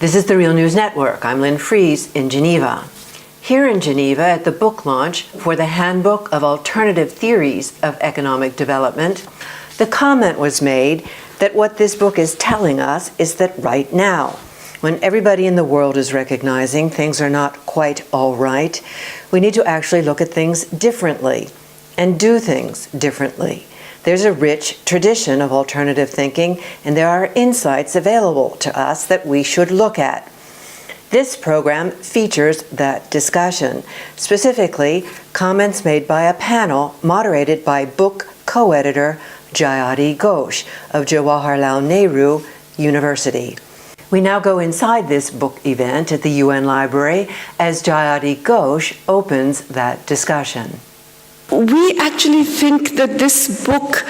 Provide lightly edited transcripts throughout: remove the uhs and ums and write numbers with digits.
This is the Real News Network. I'm Lynn Fries in Geneva. Here in Geneva at the book launch for the Handbook of Alternative Theories of Economic Development, the comment was made that what this book is telling us is that right now, when everybody in the world is recognizing things are not quite all right, we need to actually look at things differently and do things differently. There's a rich tradition of alternative thinking, and there are insights available to us that we should look at. This program features that discussion, specifically comments made by a panel moderated by book co-editor Jayati Ghosh of Jawaharlal Nehru University. We now go inside this book event at the UN Library as Jayati Ghosh opens that discussion. We actually think that this book,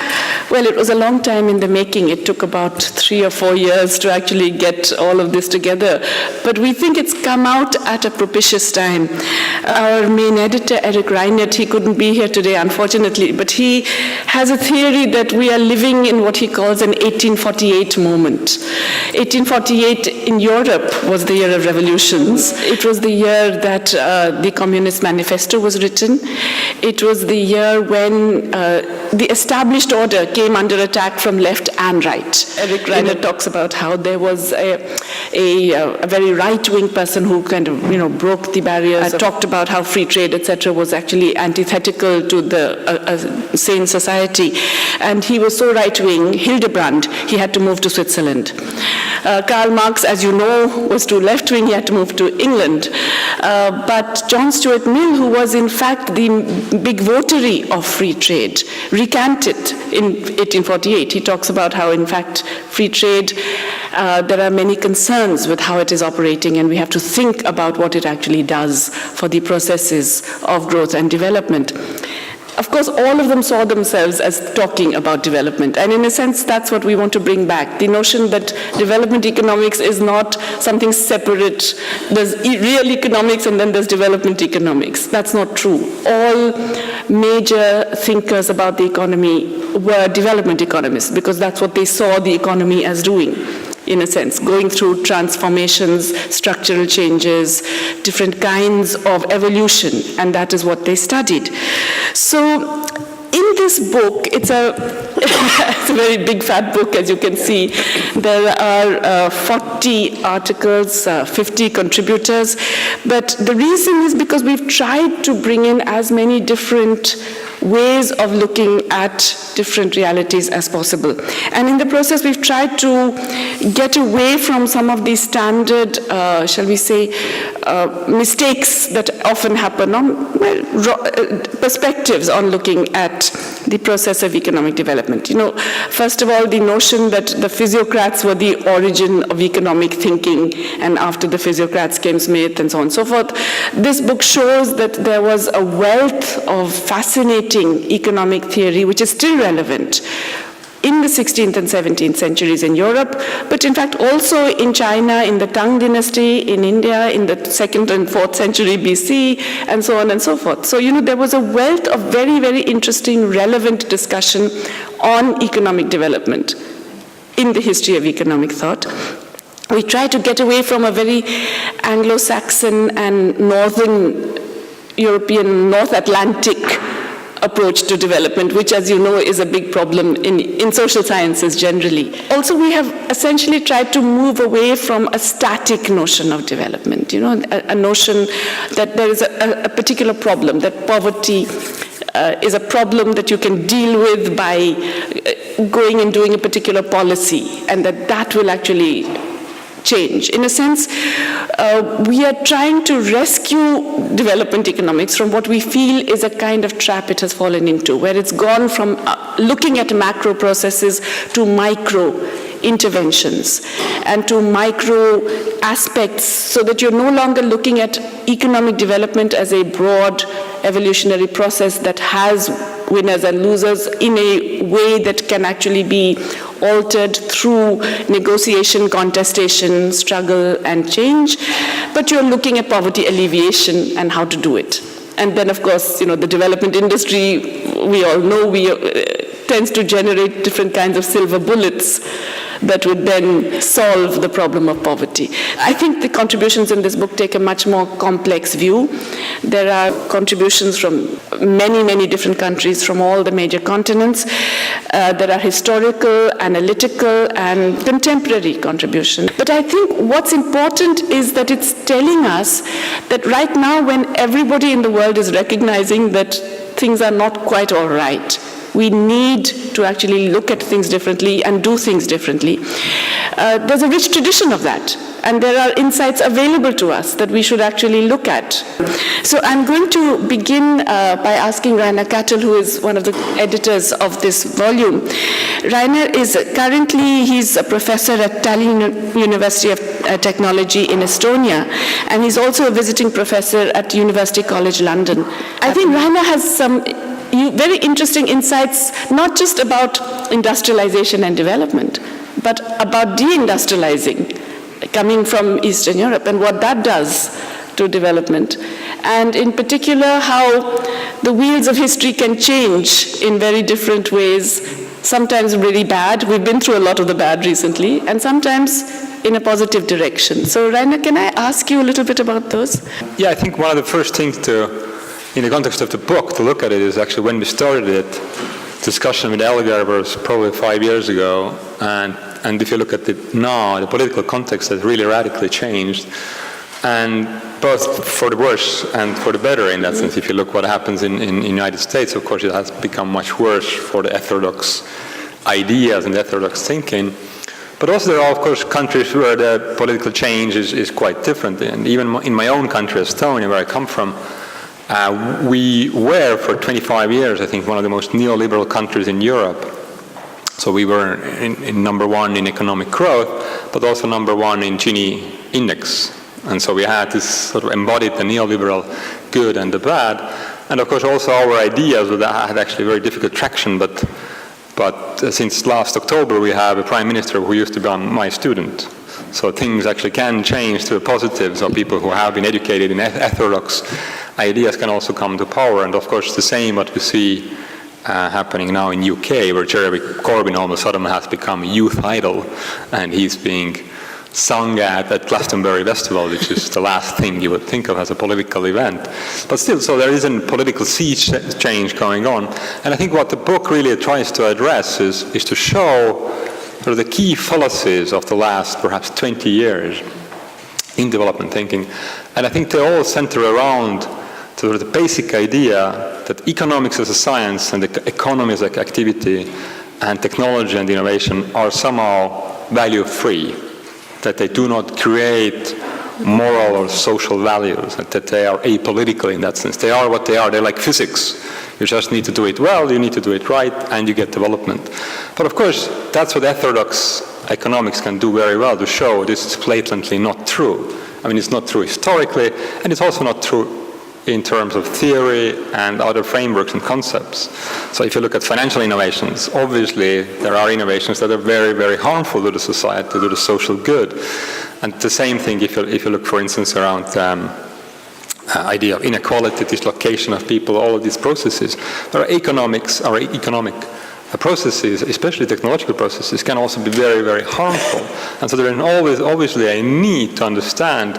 well, it was a long time in the making. It took about 3 or 4 years to actually get all of this together. But we think it's come out at a propitious time. Our main editor, Eric Reinert, he couldn't be here today, unfortunately, but he has a theory that we are living in what he calls an 1848 moment. 1848 in Europe was the year of revolutions. It was the year that the Communist Manifesto was written. It was the year when the established order came under attack from left and right. Eric Reinert talks about how there was a very right-wing person who kind of, broke the barriers, talked about how free trade, etc., was actually antithetical to the sane society. And he was so right-wing, Hildebrand, he had to move to Switzerland. Karl Marx, as you know, was too left-wing, he had to move to England. But John Stuart Mill, who was in fact the big votary of free trade, recanted in 1848. He talks about how, in fact, free trade, there are many concerns with how it is operating, and we have to think about what it actually does for the processes of growth and development. Of course, all of them saw themselves as talking about development. And in a sense, that's what we want to bring back. The notion that development economics is not something separate. There's real economics and then there's development economics. That's not true. All major thinkers about the economy were development economists because that's what they saw the economy as doing. In a sense, going through transformations, structural changes, different kinds of evolution, and that is what they studied. So in this book, it's a very big fat book, as you can see. There are 40 articles, 50 contributors, but the reason is because we've tried to bring in as many different ways of looking at different realities as possible. And in the process, we've tried to get away from some of these standard, shall we say, mistakes that often happen on perspectives on looking at the process of economic development. First of all, the notion that the physiocrats were the origin of economic thinking, and after the physiocrats came Smith and so on and so forth. This book shows that there was a wealth of fascinating economic theory which is still relevant in the 16th and 17th centuries in Europe, but in fact also in China, in the Tang dynasty, in India, in the 2nd and 4th century BC, and so on and so forth. So, there was a wealth of very, very interesting, relevant discussion on economic development in the history of economic thought. We try to get away from a very Anglo-Saxon and Northern European, North Atlantic approach to development, which, as you know, is a big problem in social sciences generally. Also, we have essentially tried to move away from a static notion of development, a notion that there is a particular problem, that poverty is a problem that you can deal with by going and doing a particular policy, and that will actually change. In a sense, we are trying to rescue development economics from what we feel is a kind of trap it has fallen into, where it's gone from looking at macro processes to micro interventions and to micro aspects, so that you're no longer looking at economic development as a broad evolutionary process that has winners and losers in a way that can actually be altered through negotiation, contestation, struggle, and change. But you're looking at poverty alleviation and how to do it. And then, of course, the development industry, we all know, tends to generate different kinds of silver bullets that would then solve the problem of poverty. inequality. I think the contributions in this book take a much more complex view. There are contributions from many, many different countries from all the major continents. There are historical, analytical, and contemporary contributions. But I think what's important is that it's telling us that right now, when everybody in the world is recognizing that things are not quite all right, we need to actually look at things differently and do things differently. There's a rich tradition of that, and there are insights available to us that we should actually look at. So I'm going to begin by asking Rainer Kattel, who is one of the editors of this volume. Rainer is currently, he's a professor at Tallinn University of Technology in Estonia, and he's also a visiting professor at University College London. I think Rainer has some very interesting insights, not just about industrialization and development, but about deindustrializing, coming from Eastern Europe, and what that does to development. And in particular, how the wheels of history can change in very different ways, sometimes really bad. We've been through a lot of the bad recently, and sometimes in a positive direction. So Rainer, can I ask you a little bit about those? Yeah, I think one of the first things in the context of the book, to look at it is actually when we started it, discussion with Elgar was probably 5 years ago, and if you look at it now, the political context has really radically changed, and both for the worse and for the better in that sense. If you look what happens in the United States, of course it has become much worse for the orthodox ideas and the orthodox thinking. But also there are, of course, countries where the political change is quite different. And even in my own country, Estonia, where I come from, we were for 25 years, I think, one of the most neoliberal countries in Europe. So we were in number one in economic growth, but also number one in Gini index. And so we had this sort of embodied the neoliberal good and the bad. And of course also our ideas had actually very difficult traction, but since last October we have a prime minister who used to be my student. So things actually can change to a positive. So people who have been educated in orthodox ideas can also come to power. And of course the same what we see happening now in UK, where Jeremy Corbyn all of a sudden has become a youth idol, and he's being sung at Glastonbury Festival, which is the last thing you would think of as a political event. But still, so there is a political sea change going on. And I think what the book really tries to address is to show sort of the key fallacies of the last perhaps 20 years in development thinking. And I think they all center around sort of the basic idea that economics as a science and the economy as an activity and technology and innovation are somehow value-free, that they do not create moral or social values, that they are apolitical in that sense. They are what they are. They're like physics. You just need to do it well, you need to do it right, and you get development. But of course, that's what orthodox economics can do very well, to show this is blatantly not true. I mean, it's not true historically, and it's also not true in terms of theory and other frameworks and concepts. So if you look at financial innovations, obviously there are innovations that are very, very harmful to the society, to the social good. And the same thing if you look, for instance, around idea of inequality, dislocation of people, all of these processes. There are economic processes, especially technological processes, can also be very, very harmful. And so there is always obviously a need to understand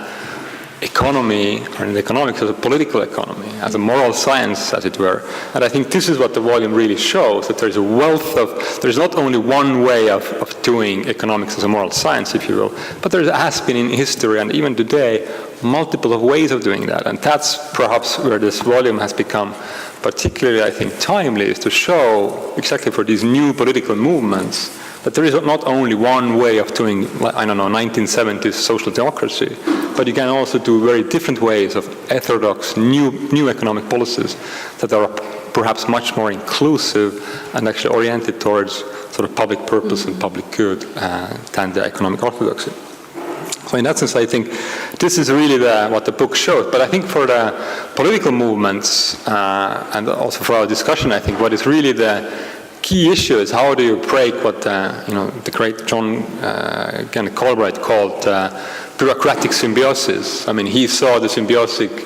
economy, or in economics as a political economy, as a moral science, as it were. And I think this is what the volume really shows, that there's a wealth of, there's not only one way of doing economics as a moral science, if you will, but there has been in history and even today multiple of ways of doing that. And that's perhaps where this volume has become particularly, I think, timely, is to show exactly for these new political movements that there is not only one way of doing, I don't know, 1970s social democracy, but you can also do very different ways of orthodox new economic policies that are perhaps much more inclusive and actually oriented towards sort of public purpose and public good than the economic orthodoxy. So in that sense, I think this is really what the book shows. But I think for the political movements and also for our discussion, I think what is really the key issue is how do you break what the great John Galbraith called bureaucratic symbiosis. I mean, he saw the symbiotic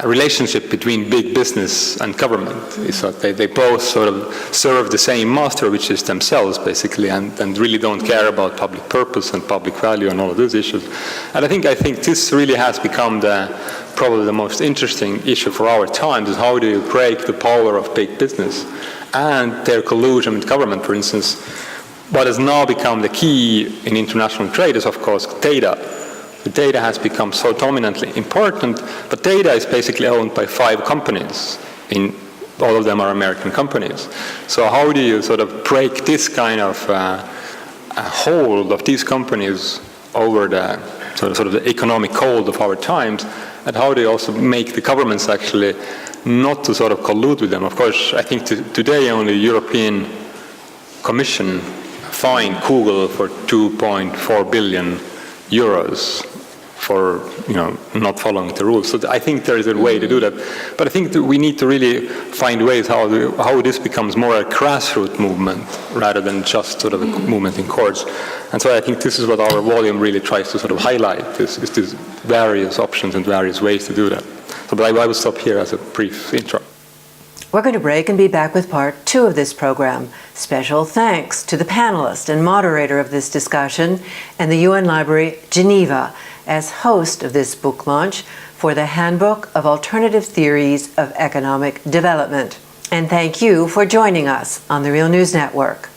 relationship between big business and government. Is that they both sort of serve the same master, which is themselves, basically, and really don't care about public purpose and public value and all of those issues. And I think this really has become probably the most interesting issue for our times, is how do you break the power of big business and their collusion with government, for instance. What has now become the key in international trade is, of course, data. The data has become so dominantly important, but data is basically owned by 5 companies. All of them are American companies. So how do you sort of break this kind of hold of these companies over the sort of the economic hold of our times, and how do you also make the governments actually not to sort of collude with them? Of course, I think today only the European Commission fined Google for 2.4 billion euros for not following the rules. So I think there is a way to do that. But I think that we need to really find ways how this becomes more a grassroots movement rather than just sort of a movement in courts. And so I think this is what our volume really tries to sort of highlight, is these various options and various ways to do that. So but I will stop here as a brief intro. We're going to break and be back with part 2 of this program. Special thanks to the panelist and moderator of this discussion and the UN Library, Geneva, as host of this book launch for the Handbook of Alternative Theories of Economic Development. And thank you for joining us on the Real News Network.